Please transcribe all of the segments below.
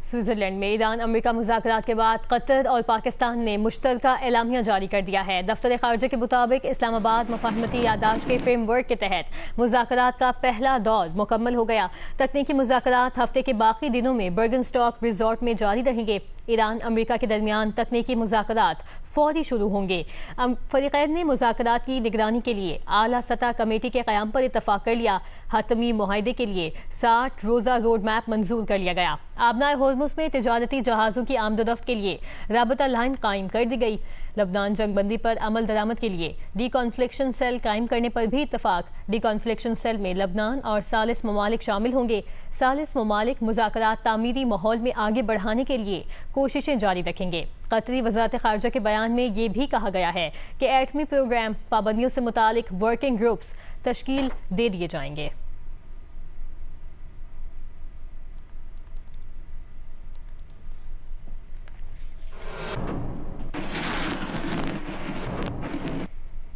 Switzerland में Iran America मुज़ाकरात के बाद कतर और पाकिस्तान ने मुश्तरका एलामिया जारी कर दिया है। दफ्तर खारजा के मुताबिक इस्लामाबाद मफाहमती यादाश्त के फ्रेमवर्क के तहत मुज़ाकरात का पहला दौर मुकम्मल हो गया। तकनीकी मुज़ाकरात हफ्ते के बाकी दिनों में बर्गनस्टॉक रिजॉर्ट में जारी रहेंगे। ईरान अमेरिका के दरमियान तकनीकी मुज़ाकरात फौरी शुरू होंगे। फरीक़ैन ने मुज़ाकरात की निगरानी के लिए आला सतह कमेटी के क़याम पर इत्तफ़ाक़ कर लिया। हतमी मुआहदे के लिए 60 रोज़ा रोड मैप मंजूर कर लिया गया। आबनाए होर्मुज़ में तिजारती जहाज़ों की आमदोरफ्त के लिए राबता लाइन कायम कर दी गई। लबनान जंगबंदी पर अमल दरामद के लिए डी कॉन्फ्लिक्शन सेल कायम करने पर भी इत्तफाक। डी कॉन्फ्लिक्शन सेल में लबनान और सालिस ममालिक शामिल होंगे। सालिस ममालिक मुज़ाकरात तामीरी माहौल में आगे बढ़ाने के लिए कोशिशें जारी रखेंगे। कतरी वज़ारत ख़ारजा के बयान में ये भी कहा गया है कि एटमी प्रोग्राम पाबंदियों से मुतालिक वर्किंग ग्रुप्स तश्कील दे दिए जाएंगे।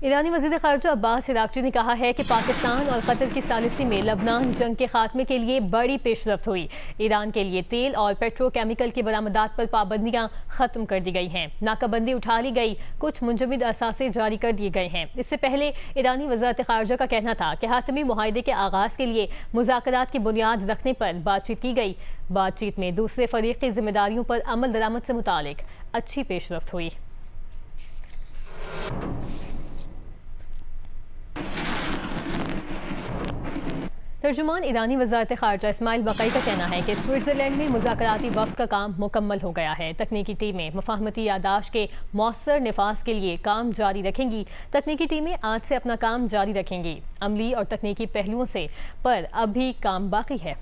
ईरानी वज़ीर ख़ारजा अब्बास इराक़ची ने कहा है कि पाकिस्तान और कतर की सालिसी में लबनान जंग के खात्मे के लिए बड़ी पेशरफ्त हुई। ईरान के लिए तेल और पेट्रोकेमिकल की बरामदात पर पाबंदियां ख़त्म कर दी गई हैं। नाकाबंदी उठा ली गई। कुछ मुंजमद असासे जारी कर दिए गए हैं। इससे पहले ईरानी वज़ारत ख़ारजा का कहना था कि हातमी मुआहदे के आगाज़ के लिए मुज़ाकरात की बुनियाद रखने पर बातचीत की गई। बातचीत में दूसरे फरीक की जिम्मेदारियों पर अमल दरामद से मुतालिक अच्छी पेशरफ्त हुई। तर्जुमान ईरानी वज़ारत ख़ारजा इस्माइल बक़ई का कहना है कि स्विट्ज़रलैंड में मुज़ाकराती वफ़द का काम मुकम्मल हो गया है। तकनीकी टीमें मफाहमती यादाश्त के मौसर निफाज के लिए काम जारी रखेंगी। तकनीकी टीमें आज से अपना काम जारी रखेंगी। अमली और तकनीकी पहलुओं से पर अभी काम बाकी है।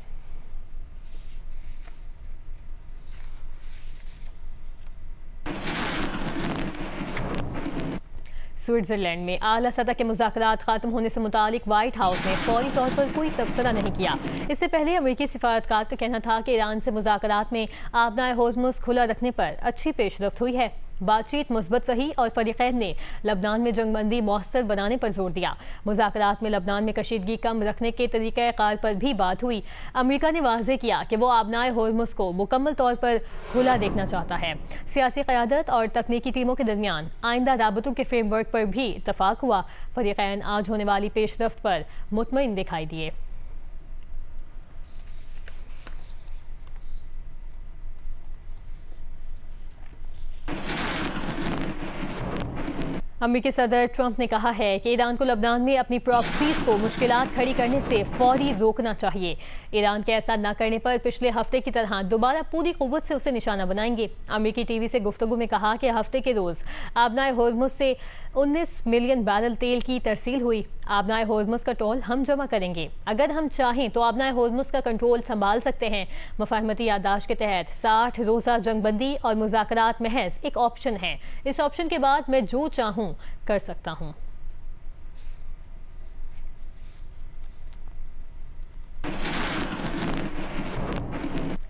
स्विट्जरलैंड में आला सतह के मुज़ाकरात ख़त्म होने से मुतालिक व्हाइट हाउस ने फौरी तौर पर कोई तबसरा नहीं किया। इससे पहले अमेरिकी सिफारतकार का कहना था कि ईरान से मुज़ाकरात में आबनाए होर्मुज़ खुला रखने पर अच्छी पेशरफ्त हुई है। बातचीत मुस्बत रही और फरीक़ैन ने लबनान में जंगबंदी मौसर बनाने पर जोर दिया। मुज़ाकरात में लबनान में कशीदगी कम रखने के तरीक़ाकार पर भी बात हुई। अमेरिका ने वाज़ेह किया कि वो आबनाए होर्मुज़ को मुकम्मल तौर पर खुला देखना चाहता है। सियासी क़यादत और तकनीकी टीमों के दरमियान आइंदा राबतों के फ्रेमवर्क पर भी इत्तफ़ाक़ हुआ। फरीक़ैन आज होने वाली पेशरफ्त पर मुतमईन दिखाई दिए। अमेरिकी सदर ट्रंप ने कहा है कि ईरान को लबनान में अपनी प्रॉक्सीज को मुश्किलात खड़ी करने से फौरी रोकना चाहिए। ईरान के ऐसा न करने पर पिछले हफ्ते की तरह दोबारा पूरी कुव्वत से उसे निशाना बनाएंगे। अमेरिकी टीवी से गुफ्तगू में कहा कि हफ्ते के रोज आबनाए होर्मुज़ से 19 मिलियन बैरल तेल की तरसील हुई। आबनाए होर्मुज़ का टोल हम जमा करेंगे। अगर हम चाहें तो आबनाए होर्मुज़ का कंट्रोल संभाल सकते हैं। मफाहमती यादाश्त के तहत 60 रोज़ा जंगबंदी और मुज़ाकरात महज एक ऑप्शन है। इस ऑप्शन के बाद मैं जो चाहूं कर सकता हूं।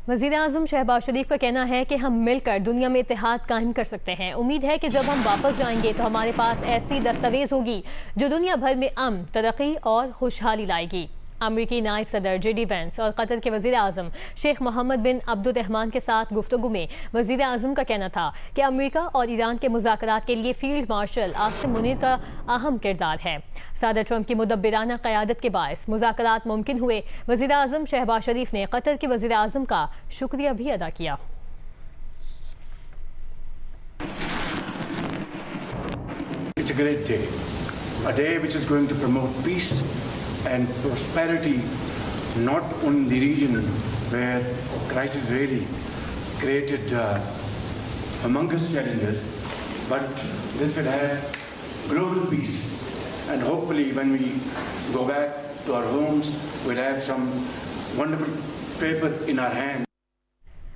वज़ीर आज़म शहबाज शरीफ का कहना है कि हम मिलकर दुनिया में इत्तेहाद कायम कर सकते हैं। उम्मीद है कि जब हम वापस जाएंगे तो हमारे पास ऐसी दस्तावेज होगी जो दुनिया भर में अमन, तरक्की और खुशहाली लाएगी। अमेरिकी नायब सदर JD वेंस और कतर के वज़ीर आज़म शेख मोहम्मद बिन अब्दुर्रहमान के साथ गुफ्तगू में वज़ीर आज़म का कहना था कि अमेरिका और ईरान के मुज़ाकरात के लिए फील्ड मार्शल आसिम मुनीर का अहम किरदार है। सदर ट्रंप की मुदब्बिराना क़यादत के बायस मुज़ाकरात मुमकिन हुए। वज़ीर आज़म शहबाज शरीफ ने कतर के वज़ीर आज़म का शुक्रिया भी अदा किया। It's a great day, a day which is going to promote peace and prosperity, not only in the region where crisis really created humongous challenges, but this will have global peace. And hopefully when we go back to our homes, we'll have some wonderful paper in our hands.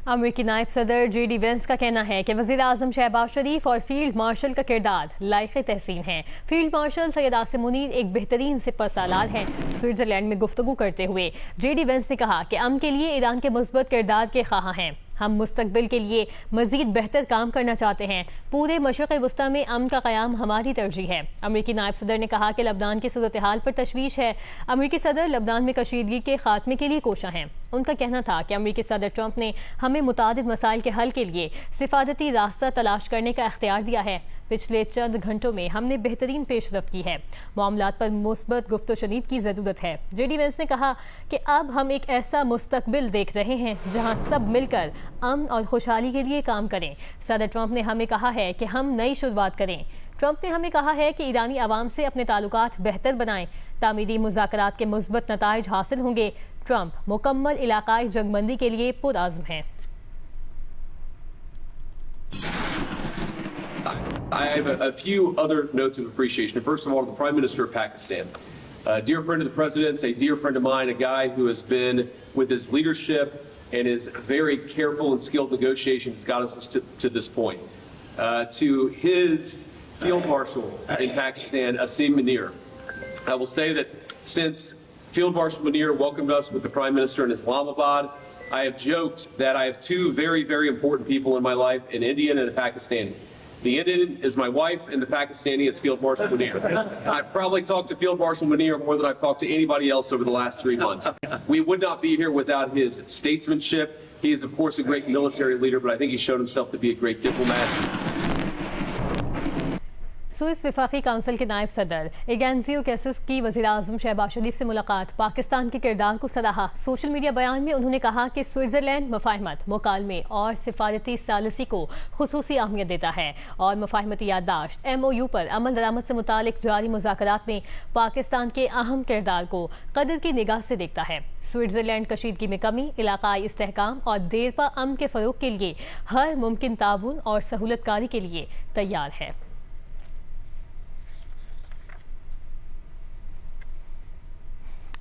अमेरिकी नायब सदर JD veins का कहना है कि वज़ीर आज़म शहबाज शरीफ और field marshal का किरदार लायक़ तहसीन है। फील्ड मार्शल सैयद आसिम मुनीर एक बेहतरीन सिपहसालार हैं। स्विट्ज़रलैंड में गुफ्तगू करते हुए JD वेंस ने कहा कि अमन के लिए ईरान के मुस्बत किरदार के ख़्वाह हैं। हम मुस्तकबिल के लिए मज़ीद बेहतर काम करना चाहते हैं। पूरे मशरिक़ वस्ता में अमन का क़याम हमारी तरजीह है। अमेरिकी नायब सदर ने कहा कि लबनान की सूरत हाल पर तशवीश है। अमेरिकी सदर लबनान में कशीदगी के खात्मे के लिए कोशा हैं। उनका कहना था कि अमेरिकी सदर ट्रंप ने हमें मुतादिद मसाइल के हल के लिए सिफारती रास्ता तलाश करने का इख्तियार दिया है। पिछले चंद घंटों में हमने बेहतरीन पेशरफ्त की है। मामलात पर मुस्बत गुफ्तशनीद की ज़रूरत है। जेडी वेंस ने कहा कि अब हम एक ऐसा मुस्तकबिल देख रहे हैं जहां सब मिलकर अमन और खुशहाली के लिए काम करें। सदर ट्रंप ने हमें कहा है कि हम नई शुरुआत करें। ट्रंप ने हमें कहा है कि ईरानी आवाम से अपने ताल्लुकात बेहतर बनाएं। तामीरी मुज़ाकरात के मुस्बत नताइज हासिल होंगे। ट्रंप मुकम्मल इलाकाई जंगबंदी के लिए पुरअज़्म हैं। I have a few other notes of appreciation. First of all, to the Prime Minister of Pakistan. A dear friend of the President's, a dear friend of mine, a guy who has been, with his leadership and his very careful and skilled negotiations, got us to this point. To his Field Marshal in Pakistan, Asim Munir. I will say that since Field Marshal Munir welcomed us with the Prime Minister in Islamabad, I have joked that I have two very, very important people in my life, an Indian and a Pakistani. The Indian is my wife, and the Pakistani is Field Marshal Munir. I've probably talked to Field Marshal Munir more than I've talked to anybody else over the last 3 months. We would not be here without his statesmanship. He is, of course, a great military leader, but I think he's shown himself to be a great diplomat. Swiss वफाकी council के नायब सदर इगेंजियो Cassis की वज़ीर-ए-आज़म शहबाज शरीफ से मुलाकात। पाकिस्तान के किरदार को सराहा। सोशल मीडिया बयान में उन्होंने कहा कि स्विट्ज़रलैंड मफाहमत, मुकालमे और सिफारती सालिसी को खुसूसी अहमियत देता है और मफाहमती याददाश्त MOU पर अमल दरामद से मुतालिक जारी मुज़ाकरात में पाकिस्तान के अहम किरदार को कदर की निगाह से देखता है। स्विट्ज़रलैंड कशीदगी में कमी, इलाकाई इस्तेहकाम और देरपा अमन के फ़रोग के लिए हर मुमकिन ताउन और सहूलतकारी के लिए तैयार है।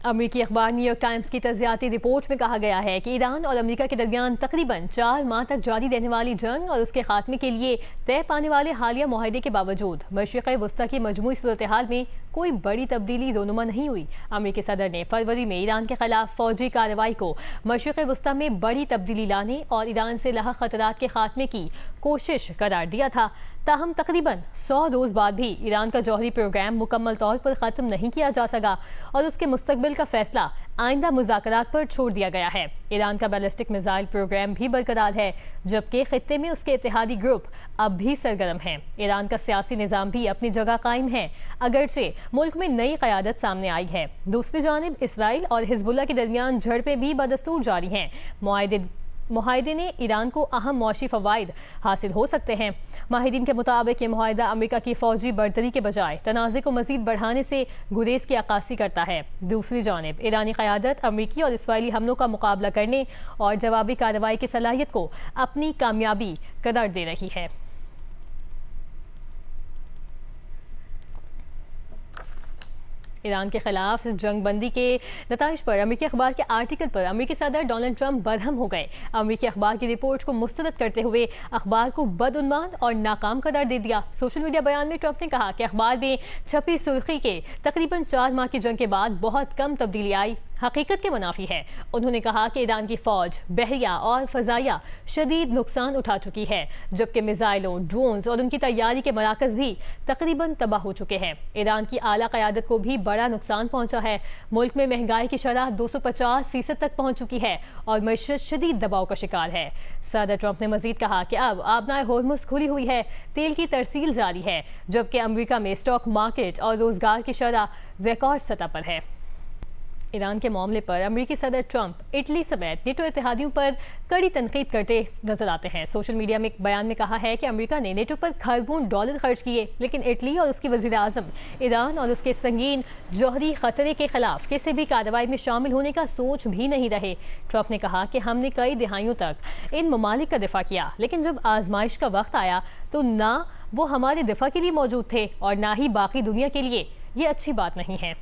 अमेरिकी अखबार न्यूयॉर्क टाइम्स की तज्जियाती रिपोर्ट में कहा गया है कि ईरान और अमेरिका के दरमियान तकरीबन 4 माह तक जारी रहने वाली जंग और उसके खात्मे के लिए तय पाने वाले हालिया मुआहदे के बावजूद मशरिक़ वस्ता की मजमूई सूरत हाल में कोई बड़ी तब्दीली रोनुमा नहीं हुई। अमेरिकी सदर ने फरवरी में ईरान के खिलाफ फौजी कार्रवाई को मशरिक़ वस्ता में बड़ी तब्दीली लाने और ईरान से लाहिक़ खतरात के खात्मे की कोशिश करार दिया था। ताहम तकरीबन 100 रोज बाद भी ईरान का जौहरी प्रोग्राम मुकम्मल तौर पर ख़त्म नहीं किया जा सका और उसके मुस्तकबिल का फैसला आइंदा मुज़ाकरात पर छोड़ दिया गया है। ईरान का बैलिस्टिक मिसाइल प्रोग्राम भी बरकरार है, जबकि खित्ते में उसके इत्तेहादी ग्रुप अब भी सरगर्म हैं। ईरान का सियासी निज़ाम भी अपनी जगह कायम है, अगरचे मुल्क में नई क़यादत सामने आई है। दूसरी जानिब इसराइल और हिजबुल्लाह के दरमियान झड़पें भी बदस्तूर जारी हैं। मुआहदे ने ईरान को अहम मौशी फ़वाइद हासिल हो सकते हैं। माहिरीन के मुताबिक ये मुआहदा अमेरिका की फ़ौजी बर्तरी के बजाय तनाज़े को मज़ीद बढ़ाने से गुरेज की अक्कासी करता है। दूसरी जानिब ईरानी क़यादत अमेरिकी और इसराइली हमलों का मुकाबला करने और जवाबी कार्रवाई की सलाहियत को अपनी कामयाबी करार दे रही है। ईरान के खिलाफ जंगबंदी के नताइज पर अमेरिकी अखबार के आर्टिकल पर अमेरिकी सदर डोनाल्ड ट्रंप बरहम हो गए। अमेरिकी अखबार की रिपोर्ट को मुस्तरद करते हुए अखबार को बदउन्वान और नाकाम करार दे दिया। सोशल मीडिया बयान में ट्रंप ने कहा कि अखबार में छपी सुर्खी के तकरीबन 4 माह की जंग के बाद बहुत कम तब्दीली आई, हकीकत के मुनाफी है। उन्होंने कहा कि ईरान की फौज बहरिया और फजाइया शदीद नुकसान उठा चुकी है, जबकि मिसाइलों, ड्रोन्स और उनकी तैयारी के मराकज भी तकरीबन तबाह हो चुके हैं। ईरान की आला क़यादत को भी बड़ा नुकसान पहुंचा है। मुल्क में महंगाई की शरह 250% तक पहुंच चुकी है और मईशत शदीद दबाव का शिकार है। सदर ट्रंप ने मजीद कहा कि अब आबनाए होर्मुज़ खुली हुई है, तेल की तरसील जारी है, जबकि अमरीका में स्टॉक मार्केट और रोजगार की शरह रिकॉर्ड सतह पर है। ईरान के मामले पर अमेरिकी सदर ट्रंप इटली समेत नेटो इत्तेहादियों पर कड़ी तनकीद करते नजर आते हैं। सोशल मीडिया में एक बयान में कहा है कि अमेरिका ने नेटो पर खरबों डॉलर खर्च किए, लेकिन इटली और उसकी वज़ीर-ए-आज़म ईरान और उसके संगीन जौहरी खतरे के खिलाफ किसी भी कार्रवाई में शामिल होने का सोच भी नहीं रहे। ट्रंप ने कहा कि हमने कई दिहाइयों तक इन ममालिक का दिफा किया, लेकिन जब आजमाइश का वक्त आया तो ना वो हमारे दिफा के लिए मौजूद थे और ना ही बाकी दुनिया के लिए। ये अच्छी बात नहीं है।